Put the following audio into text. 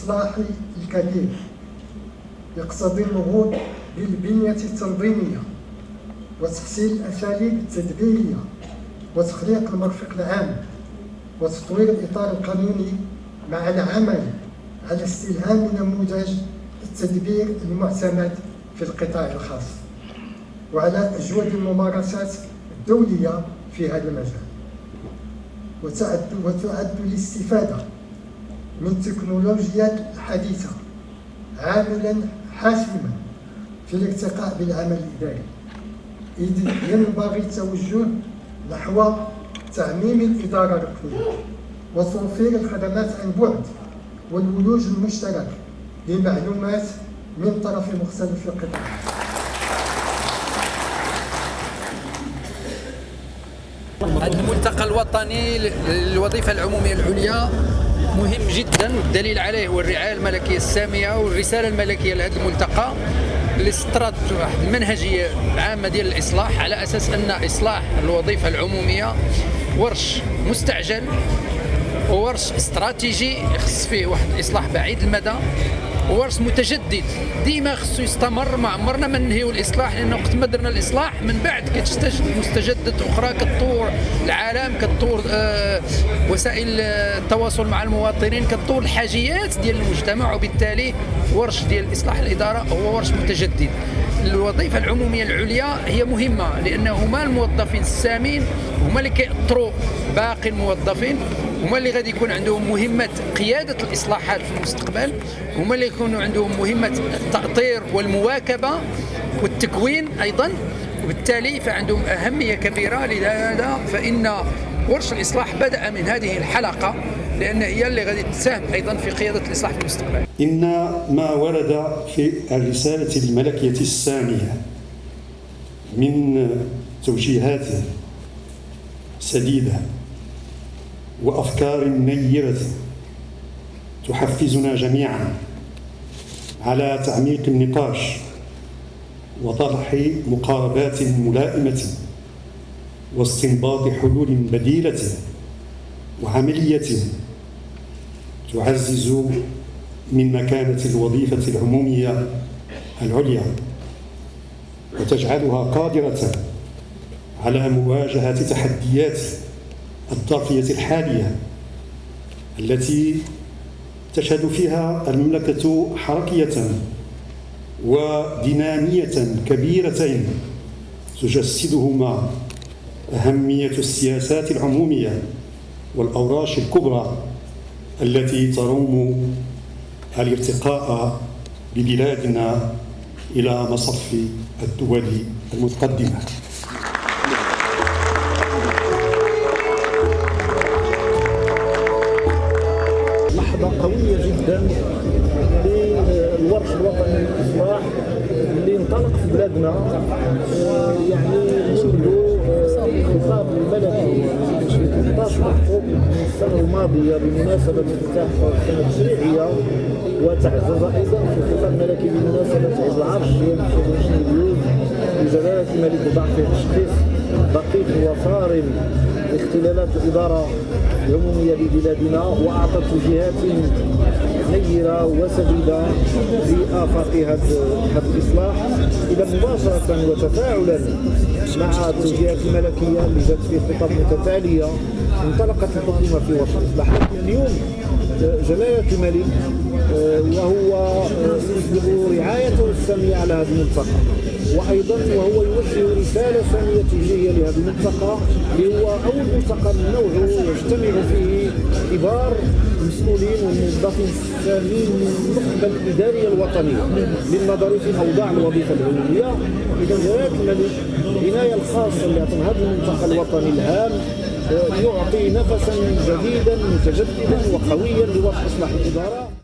الإصلاحي الكبير يقتضي النهوض بالبنية التنظيمية وتحسين الأساليب التدبيرية وتخليق المرفق العام وتطوير الإطار القانوني مع العمل على استلهام نموذج التدبير المعتمد في القطاع الخاص وعلى أجود الممارسات الدولية في هذا المجال، وتعد الاستفادة من التكنولوجيات الحديثة عاملا حاسما في الارتقاء بالعمل الإداري، إذ ينبغي التوجه نحو تعميم الإدارة الرقمية وتوفير الخدمات عن بعد والولوج المشترك لمعلومات من طرف مختلف القطاعات. هذا الملتقى الوطني للوظيفة العمومية العليا مهم جدا، والدليل عليه هو الرعاية الملكية السامية والرسالة الملكية لهذا الملتقى اللي استطرد واحد المنهجية عامة ديال الإصلاح، على أساس أن إصلاح الوظيفة العمومية ورش مستعجل وورش استراتيجي يخص فيه واحد الإصلاح بعيد المدى وورش متجدد ديما خصو يستمر. ما عمرنا ما ننهيو الإصلاح، لأنه وقت ما درنا الإصلاح من بعد كتستجد مستجدات أخرى كتطور العالم، كتطور وسائل التواصل مع المواطنين، كتطور الحاجيات ديال المجتمع، وبالتالي ورش ديال إصلاح الإدارة هو ورش متجدد. الوظيفة العمومية العليا هي مهمة لأن هما الموظفين السامين، هما اللي كيأطروا باقي الموظفين، هما اللي غادي يكون عندهم مهمة قيادة الإصلاحات في المستقبل، هما اللي يكونوا عندهم مهمة التأطير والمواكبة والتكوين أيضا، وبالتالي فعندهم أهمية كبيرة. لهذا فإن ورش الإصلاح بدأ من هذه الحلقة، لأن هي اللي غادي تساهم أيضا في قيادة الإصلاح في المستقبل. إن ما ورد في الرسالة الملكية السامية من توجيهات سديدة وأفكار نيرة تحفزنا جميعا على تعميق النقاش وطرح مقاربات ملائمة واستنباط حلول بديلة وعملية تعزز من مكانة الوظيفة العمومية العليا وتجعلها قادرة على مواجهة تحديات الظرفية الحالية التي تشهد فيها المملكة حركية ودينامية كبيرتين تجسدهما أهمية السياسات العمومية والأوراش الكبرى التي تروم الارتقاء ببلادنا إلى مصف الدول المتقدمة. لحظة قوية جدا للورش الوطني للإصلاح اللي انطلق في بلادنا يعني منذ الخطاب الملكي في 18 محقوق من السنة الماضية بمناسبة افتتاح السنة التشريعية، وتعزز أيضا في الخطاب الملكي بمناسبة عيد العرش يوم 25 يوليو بجلالة الملك وضع فيه تشخيص دقيق وصارم لاختلالات الإدارة العمومية ببلادنا، وأعطت توجيهات نيرة وسديدة لآفاق هذا الإصلاح. إذا مباشرة وتفاعلا مع التوجيهات الملكية اللي جات في خطاب متتالية انطلقت الحكومة في ورش الإصلاح. اليوم جلالة الملك وهو يسبغ رعايته السامية على هذا الملتقى، وأيضا وهو يوجه رسالة سامية توجيهية لهذا الملتقى اللي هو أول ملتقى من نوعه يجتمع فيه كبار المسؤولين والموظفين السامين من النخبة الإدارية الوطنية للنظر في أوضاع الوظيفة العمومية. إذا جلالة الملك العناية الخاصة اللي أعطى هذا الملتقى الوطني الهام يعطي نفسا جديدا متجددا وقويا لوصف إصلاح الإدارة.